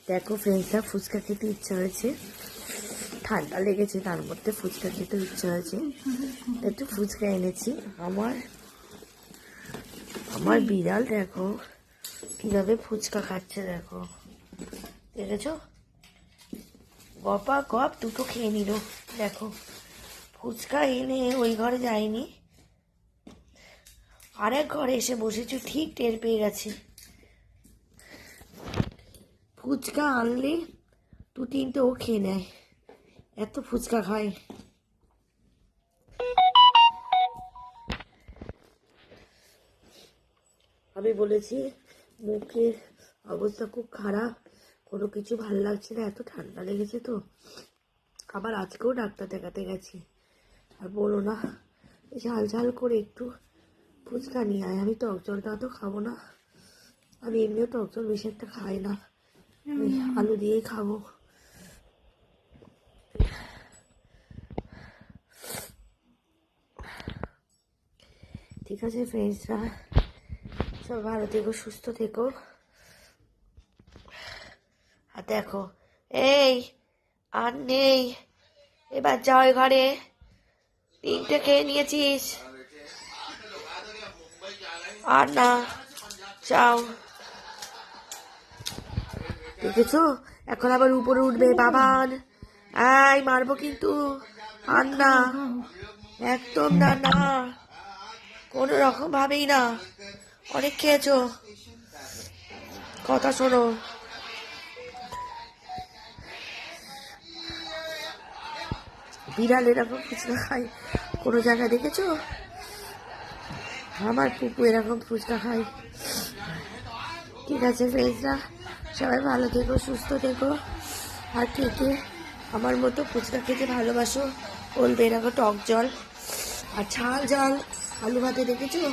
দেখো ফ্রেন্ডসরা, ফুচকা খেতে ইচ্ছা হয়েছে, ঠান্ডা লেগেছে, তার মধ্যে ফুচকা খেতে ইচ্ছা হয়েছে, একটু ফুচকা এনেছি। আমার বিড়াল দেখো কিভাবে ফুচকা খাচ্ছে, দেখো দেখেছো, গপা গপ দুটো খেয়ে নিল। দেখো ফুচকা এনে ওই ঘরে যায়নি, আরেক ঘরে এসে বসেছি, ঠিক টের পেয়ে গেছে। ফুচকা আনলে দু তিনটে ও খেয়ে নেয়, এত ফুচকা খায়। আমি বলেছি মুখের অবস্থা খুব খারাপ, কোনো কিছু ভালো লাগছে না, এত ঠান্ডা লেগেছে তো। আবার আজকেও ডাক্তার দেখাতে গেছি, আর বলো না, ঝাল ঝাল করে একটু ফুচকা নিয়ে আয়। আমি টক জলটা তো খাবো না, আমি এমনিও টক জল বেশি একটা খাই না, আমি আলু দিয়েই খাবো। ঠিক আছে ফ্রেন্ডসরা, সব ভালো থেকো, সুস্থ থেকো। আর দেখো, এই আর নেই, এবার যাও ঘরে, তিনটে খেয়ে নিয়েছিস, আর না, যাও। দেখেছো, এখন আবার উপরে উঠবে, বাবান এই মারবো কিন্তু, আর না, একদম না, না কোনো রকম ভাবেই না, অনেক খেয়েছো, কথা শোনো। বিড়াল এরকম ফুচকা খায় কোনো জায়গায় দেখেছো? আমার পুপু এরকম ফুচকা খায়। ঠিক আছে ফ্রেন্ডসরা, সবাই ভালো থেকো, সুস্থ থেকো। আর কে কে আমার মতো ফুচকা খেতে ভালোবাসো বলবে, এরকম টক জল আর ঝাল ঝাল আলু ভাতে দেখেছো?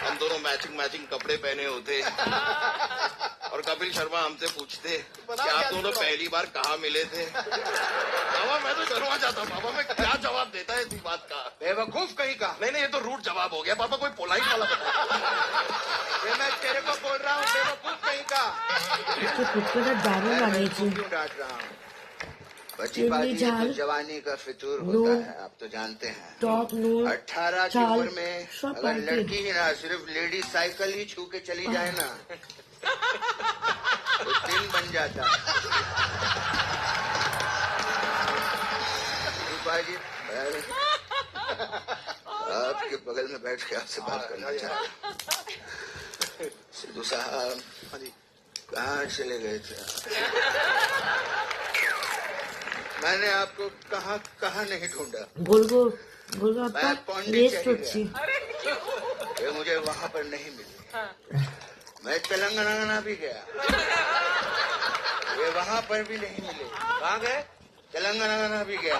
हम दोनों मैचिंग मैचिंग कपड़े पहने होते और कपिल शर्मा हमसे पूछते कि आप दोनों पहली बार कहाँ मिले थे। बाबा मैं तो शर्मा जाता, बाबा मैं क्या जवाब देता है इसी बात का, बेवकूफ कहीं का। नहीं नहीं, ये तो रूट जवाब हो गया पापा, कोई पोलाइट वाला बता। मैं तेरे को बोल रहा हूँ, बेवकूफ कहीं का। ফুচকাটা দারুণ বানিয়েছি, क्यों डांट रहा हूँ? बच्ची चिनी बात, ये झाल, तो जवानी का फितूर होता नून, है, आप तो जानते हैं। टॉप नून 18 की चाल, उम्र में सब अगर डालते। लड़की ही ना, सिर्फ लेडीज साइकिल ही छू के चली जाए ना तो दिन बन जाता। जी आपके बगल में बैठ के आपसे बात करना चाहता। सिद्धू साहब कहाँ चले गए थे? मैंने आपको कहाँ कहाँ नहीं ढूंढा। বলবো আপা मैं पौंडी রেস্ট चली হচ্ছি। गया, ये मुझे वहां पर नहीं मिली। मैं तेलंगाना भी गया, ये वहां पर भी नहीं मिले। कहाँ गए? तेलंगाना भी गया।